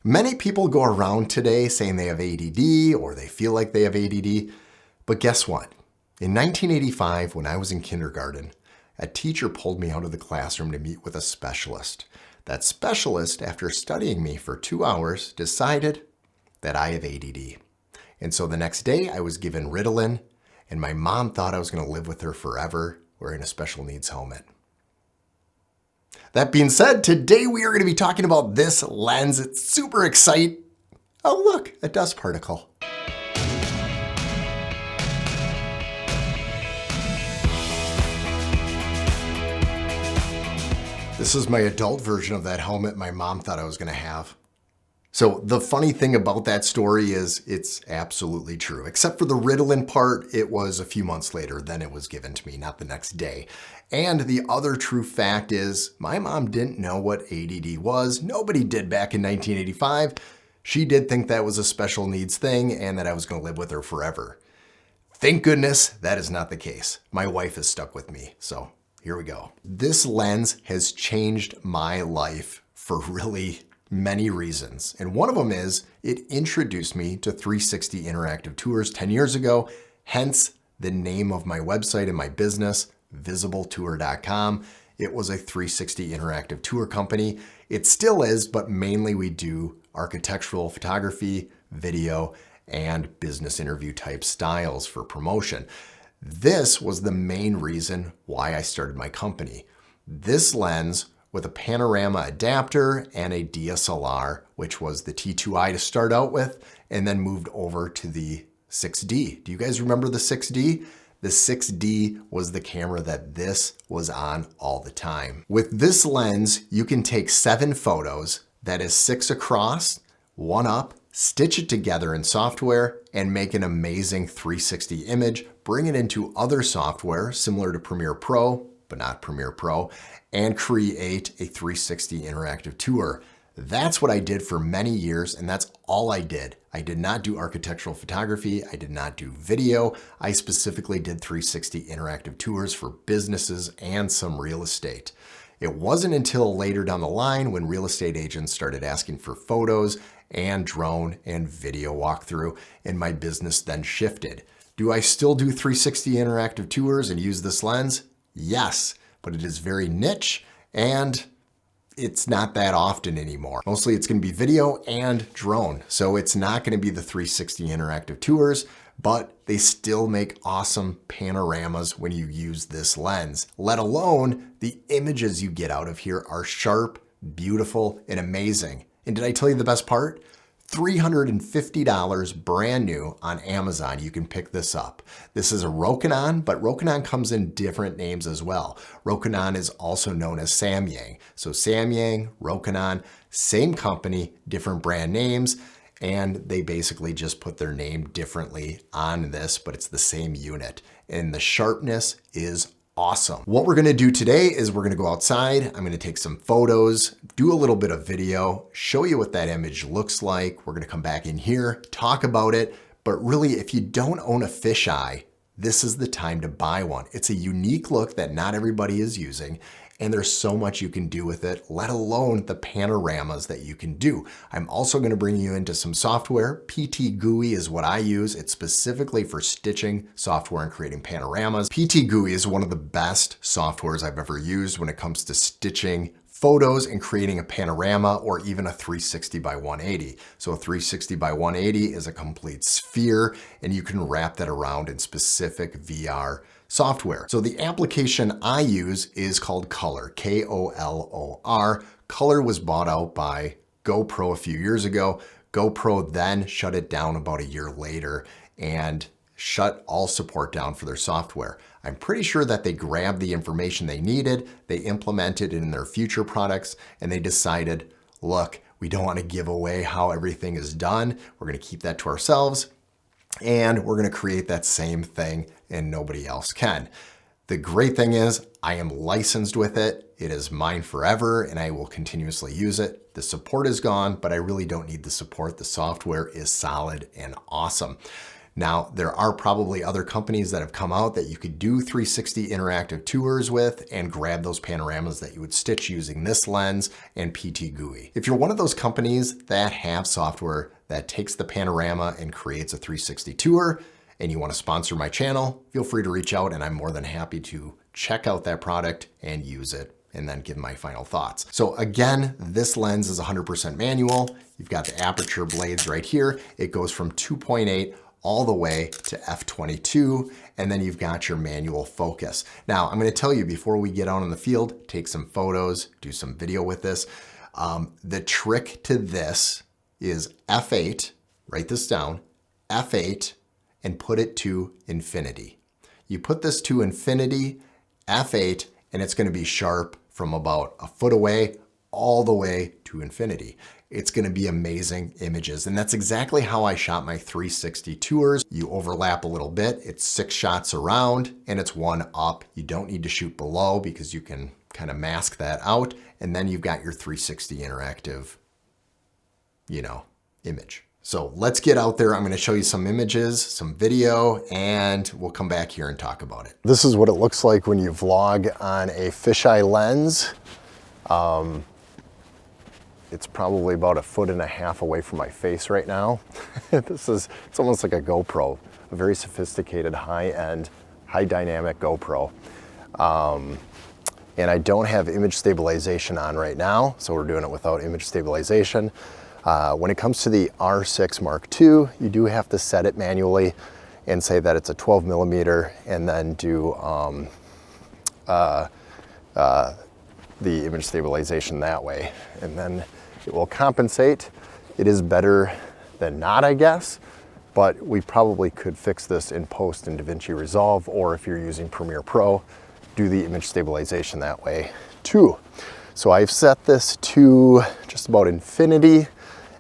Many people go around today saying they have ADD or they feel like they have ADD, but guess what? In 1985, when I was in kindergarten, a teacher pulled me out of the classroom to meet with a specialist. That specialist, after studying me for 2 hours, decided that I have ADD. And so the next day I was given Ritalin, and my mom thought I was going to live with her forever wearing a special needs helmet. That being said, today we are going to be talking about this lens. It's super exciting. Oh look, a dust particle. This is my adult version of that helmet my mom thought I was going to have. So the funny thing about that story is it's absolutely true. Except for the Ritalin part, it was a few months later, then it was given to me, not the next day. And the other true fact is my mom didn't know what ADD was. Nobody did back in 1985. She did think that was a special needs thing and that I was going to live with her forever. Thank goodness that is not the case. My wife is stuck with me, so here we go. This lens has changed my life for really many reasons. And one of them is it introduced me to 360 interactive tours 10 years ago, hence the name of my website and my business, visibletour.com. It was a 360 interactive tour company. It still is, but mainly we do architectural photography, video, and business interview type styles for promotion. This was the main reason why I started my company. This lens with a panorama adapter and a DSLR, which was the T2i to start out with, and then moved over to the 6D. Do you guys remember the 6D? The 6D was the camera that this was on all the time. With this lens, you can take 7 photos, that is 6 across, 1 up, stitch it together in software, and make an amazing 360 image, bring it into other software similar to Premiere Pro, but not Premiere Pro, and create a 360 interactive tour. That's what I did for many years, and that's all I did. I did not do architectural photography. I did not do video. I specifically did 360 interactive tours for businesses and some real estate. It wasn't until later down the line when real estate agents started asking for photos and drone and video walkthrough, and my business then shifted. Do I still do 360 interactive tours and use this lens? Yes, but it is very niche and it's not that often anymore. Mostly it's going to be video and drone. So it's not going to be the 360 interactive tours, but they still make awesome panoramas when you use this lens. Let alone the images you get out of here are sharp, beautiful, and amazing. And did I tell you the best part? $350 brand new on Amazon. You can pick this up. This is a Rokinon, but Rokinon comes in different names as well. Rokinon is also known as Samyang. So Samyang, Rokinon, same company, different brand names, and they basically just put their name differently on this, but it's the same unit. And the sharpness is awesome. What we're gonna do today is we're gonna go outside. I'm gonna take some photos, do a little bit of video, show you what that image looks like. We're gonna come back in here, talk about it, but really if you don't own a fisheye, this is the time to buy one. It's a unique look that not everybody is using, and there's so much you can do with it, let alone the panoramas that you can do. I'm also gonna bring you into some software. PT GUI is what I use. It's specifically for stitching software and creating panoramas. PT GUI is one of the best softwares I've ever used when it comes to stitching photos and creating a panorama or even a 360 by 180. So a 360 by 180 is a complete sphere and you can wrap that around in specific VR software. So the application I use is called Color, K-O-L-O-R. Color was bought out by GoPro a few years ago. GoPro then shut it down about a year later and shut all support down for their software. I'm pretty sure that they grabbed the information they needed, they implemented it in their future products, and they decided, look, we don't want to give away how everything is done. We're going to keep that to ourselves, and we're going to create that same thing and nobody else can. The great thing is I am licensed with it. It is mine forever and I will continuously use it. The support is gone, but I really don't need the support. The software is solid and awesome. Now, there are probably other companies that have come out that you could do 360 interactive tours with and grab those panoramas that you would stitch using this lens and PT GUI. If you're one of those companies that have software that takes the panorama and creates a 360 tour and you want to sponsor my channel, feel free to reach out and I'm more than happy to check out that product and use it and then give my final thoughts. So again, this lens is 100% manual. You've got the aperture blades right here. It goes from 2.8 all the way to f/22, and then you've got your manual focus. Now, I'm gonna tell you before we get out in the field, take some photos, do some video with this. The trick to this is f8, write this down, f8, and put it to infinity. You put this to infinity, f8, and it's gonna be sharp from about a foot away all the way to infinity. It's gonna be amazing images. And that's exactly how I shot my 360 tours. You overlap a little bit, it's 6 shots around and it's 1 up. You don't need to shoot below because you can kind of mask that out. And then you've got your 360 interactive, image. So let's get out there. I'm gonna show you some images, some video, and we'll come back here and talk about it. This is what it looks like when you vlog on a fisheye lens. It's probably about 1.5 feet away from my face right now. It's almost like a GoPro, a very sophisticated high-end, high dynamic GoPro. And I don't have image stabilization on right now, so we're doing it without image stabilization. When it comes to the R6 Mark II, you do have to set it manually and say that it's a 12mm and then do the image stabilization that way. And then it will compensate. It is better than not, I guess, but we probably could fix this in post in DaVinci Resolve, or if you're using Premiere Pro, do the image stabilization that way too. So I've set this to just about infinity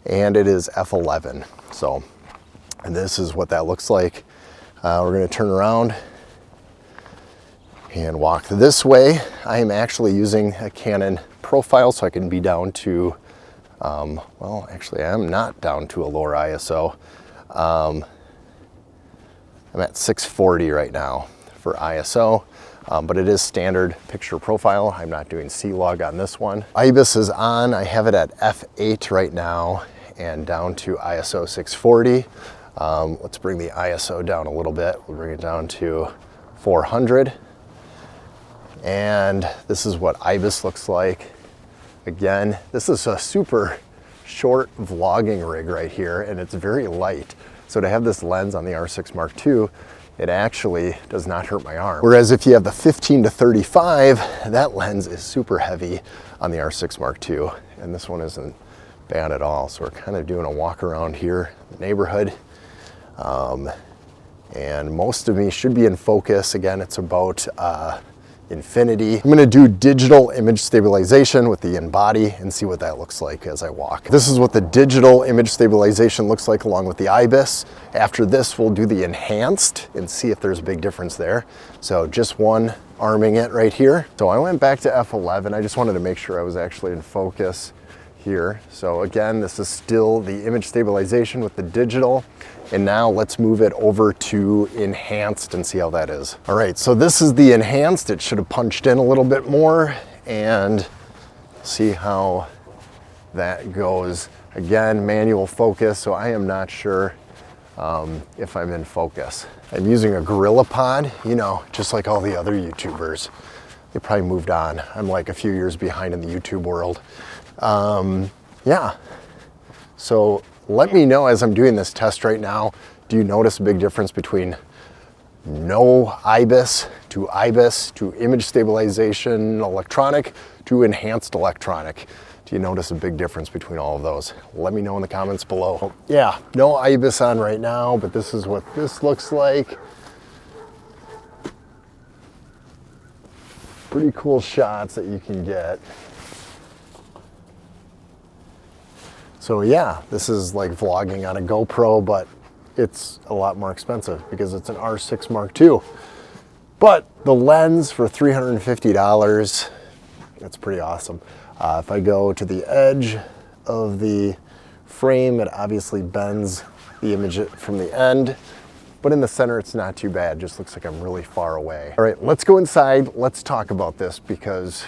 and it is f11. So, and this is what that looks like. We're gonna turn around and walk this way. I am actually using a Canon profile so I can be down to, well, actually I am not down to a lower ISO. I'm at 640 right now for ISO, but it is standard picture profile. I'm not doing C-Log on this one. IBIS is on. I have it at f8 right now and down to ISO 640. Let's bring the ISO down a little bit. We'll bring it down to 400. And this is what IBIS looks like. Again, this is a super short vlogging rig right here, and it's very light. So to have this lens on the R6 Mark II, it actually does not hurt my arm. Whereas if you have the 15 to 35, that lens is super heavy on the R6 Mark II, and this one isn't bad at all. So we're kind of doing a walk around here in the neighborhood. And most of me should be in focus. Again, it's about infinity. I'm gonna do digital image stabilization with the in-body and see what that looks like as I walk. This is what the digital image stabilization looks like along with the IBIS. After this, we'll do the enhanced and see if there's a big difference there. So just one arming it right here. So I went back to f11. I just wanted to make sure I was actually in focus here. So again, this is still the image stabilization with the digital. And now let's move it over to enhanced and see how that is. All right, so this is the enhanced. It should have punched in a little bit more and see how that goes. Again, manual focus, so I am not sure if I'm in focus. I'm using a GorillaPod, just like all the other YouTubers. They probably moved on. I'm like a few years behind in the YouTube world. Yeah, so let me know as I'm doing this test right now, do you notice a big difference between no IBIS to image stabilization electronic to enhanced electronic? Do you notice a big difference between all of those? Let me know in the comments below. Yeah, no IBIS on right now, but this is what this looks like. Pretty cool shots that you can get. So yeah, this is like vlogging on a GoPro, but it's a lot more expensive because it's an R6 Mark II. But the lens for $350, that's pretty awesome. If I go to the edge of the frame, it obviously bends the image from the end. but in the center it's not too bad. Just looks like I'm really far away. All right, let's go inside. Let's talk about this because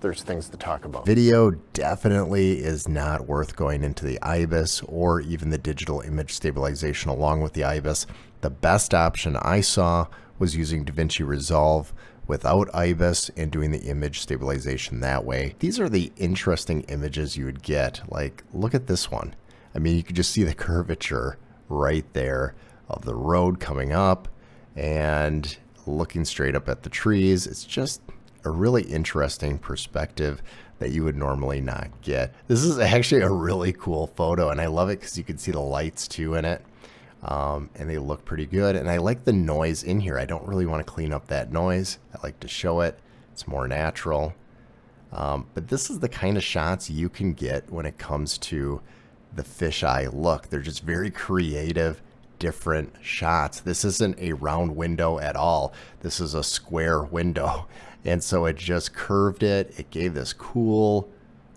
there's things to talk about. Video definitely is not worth going into the IBIS or even the digital image stabilization along with the IBIS. The best option I saw was using DaVinci Resolve without IBIS and doing the image stabilization that way. These are the interesting images you would get. Like, look at this one. I mean, you could just see the curvature right there of the road coming up and looking straight up at the trees. It's just a really interesting perspective that you would normally not get. This is actually a really cool photo, and I love it because you can see the lights too in it, and they look pretty good. And I like the noise in here. I don't really want to clean up that noise. I like to show it. It's more natural. But this is the kind of shots you can get when it comes to the fisheye look. They're just very creative, different shots. This isn't a round window at all. This is a square window. And so it just curved it. It gave this cool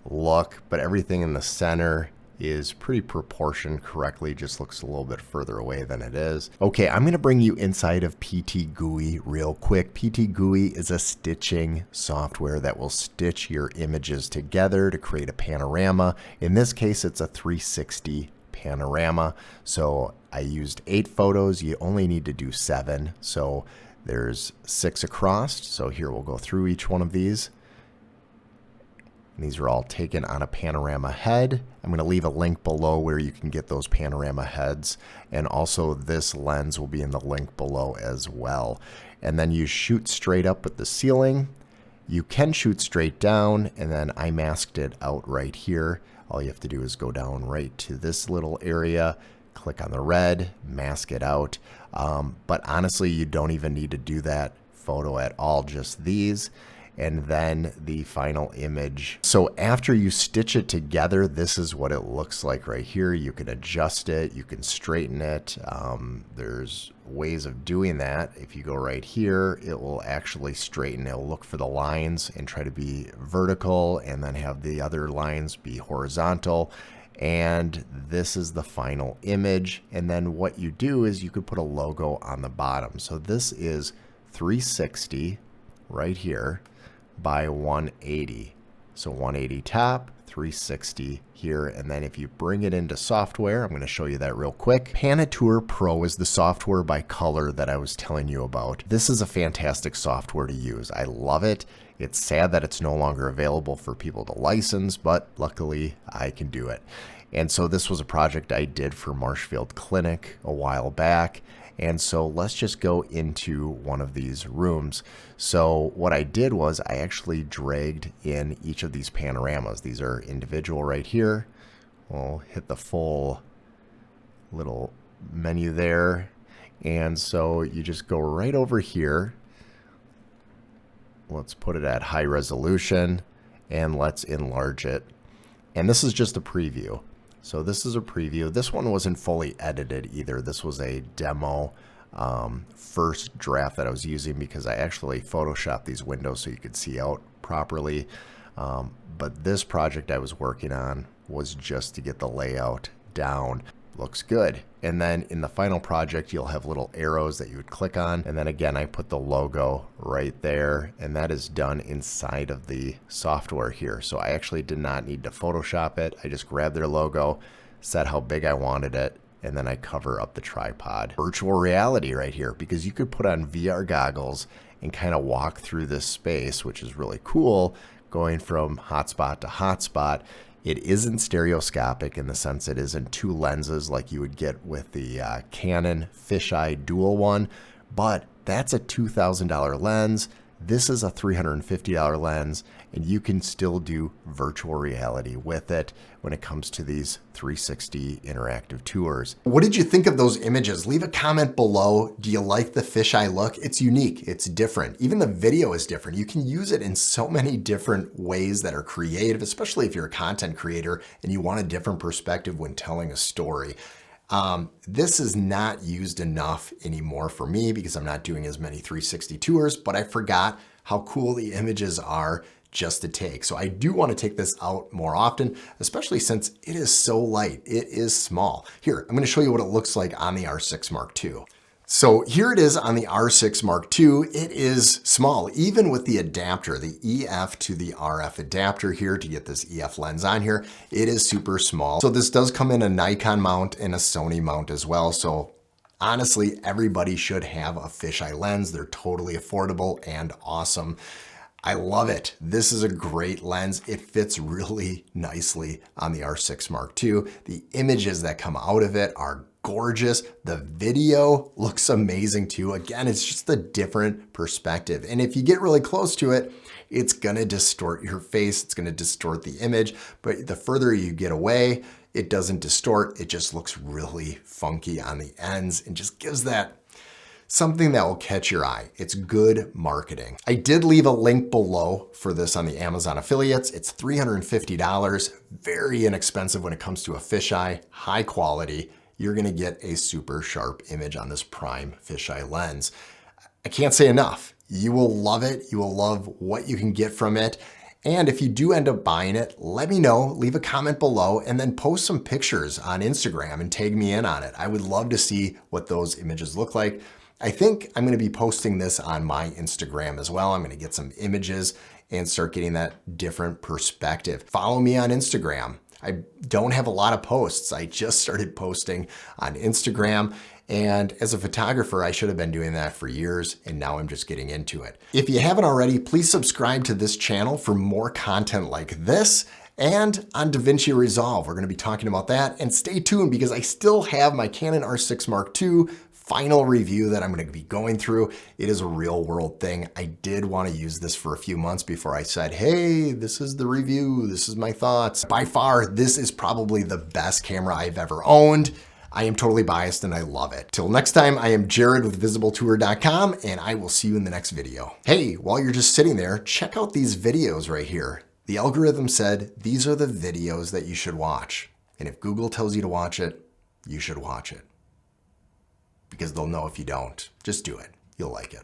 look, but everything in the center is pretty proportioned correctly. Just looks a little bit further away than it is. Okay, I'm gonna bring you inside of PT GUI real quick. PT GUI is a stitching software that will stitch your images together to create a panorama. In this case, it's a 360 panorama. So I used 8 photos. You only need to do 7. So there's 6 across. So here we'll go through each one of these. And these are all taken on a panorama head. I'm going to leave a link below where you can get those panorama heads. And also this lens will be in the link below as well. And then you shoot straight up with the ceiling. You can shoot straight down, and then I masked it out right here. All you have to do is go down right to this little area, click on the red, mask it out. But honestly, you don't even need to do that photo at all, just these, and then the final image. So after you stitch it together, this is what it looks like right here. You can adjust it, you can straighten it. There's ways of doing that. If you go right here, it will actually straighten. It'll look for the lines and try to be vertical, and then have the other lines be horizontal. And this is the final image. And then what you do is you could put a logo on the bottom. So this is 360 right here by 180. So 180 top, 360 here. And then if you bring it into software, I'm going to show you that real quick. Panatour Pro is the software by color that I was telling you about. This is a fantastic software to use. I love it. It's sad that it's no longer available for people to license, but luckily I can do it. And so this was a project I did for Marshfield Clinic a while back. And so let's just go into one of these rooms. So what I did was I actually dragged in each of these panoramas. These are individual right here. We'll hit the full little menu there. And so you just go right over here. Let's put it at high resolution and let's enlarge it. And this is just a preview. So this is a preview. This one wasn't fully edited either. This was a demo first draft that I was using because I actually photoshopped these windows so you could see out properly. But this project I was working on was just to get the layout down. Looks good. And then in the final project, you'll have little arrows that you would click on. And then again, I put the logo right there, and that is done inside of the software here. So I actually did not need to Photoshop it. I just grabbed their logo, set how big I wanted it, and then I cover up the tripod. Virtual reality right here, because you could put on VR goggles and kind of walk through this space, which is really cool, going from hotspot to hotspot. It isn't stereoscopic in the sense it isn't 2 lenses like you would get with the Canon Fisheye dual one, but that's a $2,000 lens. This is a $350 lens, and you can still do virtual reality with it when it comes to these 360 interactive tours. What did you think of those images? Leave a comment below. Do you like the fisheye look? It's unique, it's different. Even the video is different. You can use it in so many different ways that are creative, especially if you're a content creator and you want a different perspective when telling a story. This is not used enough anymore for me because I'm not doing as many 360 tours, but I forgot how cool the images are just to take. So I do want to take this out more often, especially since it is so light. It is small. Here, I'm going to show you what it looks like on the R6 Mark II. So here it is on the R6 Mark II. It is small, even with the adapter, the EF to the RF adapter here to get this EF lens on here. It is super small. So this does come in a Nikon mount and a Sony mount as well. So honestly, everybody should have a fisheye lens. They're totally affordable and awesome. I love it. This is a great lens. It fits really nicely on the R6 Mark II. The images that come out of it are gorgeous. The video looks amazing too. Again, it's just a different perspective. And if you get really close to it, it's gonna distort your face. It's gonna distort the image. But the further you get away, it doesn't distort. It just looks really funky on the ends and just gives that something that will catch your eye. It's good marketing. I did leave a link below for this on the Amazon affiliates. It's $350, very inexpensive when it comes to a fisheye, high quality. You're gonna get a super sharp image on this prime fisheye lens. I can't say enough. You will love it. You will love what you can get from it. And if you do end up buying it, let me know, leave a comment below, and then post some pictures on Instagram and tag me in on it. I would love to see what those images look like. I think I'm gonna be posting this on my Instagram as well. I'm gonna get some images and start getting that different perspective. Follow me on Instagram. I don't have a lot of posts. I just started posting on Instagram, and as a photographer, I should have been doing that for years, and now I'm just getting into it. If you haven't already, please subscribe to this channel for more content like this. And on DaVinci Resolve, we're gonna be talking about that, and stay tuned because I still have my Canon R6 Mark II final review that I'm gonna be going through. It is a real world thing. I did wanna use this for a few months before I said, hey, this is the review, this is my thoughts. By far, this is probably the best camera I've ever owned. I am totally biased and I love it. Till next time, I am Jared with VisibleTour.com, and I will see you in the next video. Hey, while you're just sitting there, check out these videos right here. The algorithm said these are the videos that you should watch. And if Google tells you to watch it, you should watch it. Because they'll know if you don't. Just do it. You'll like it.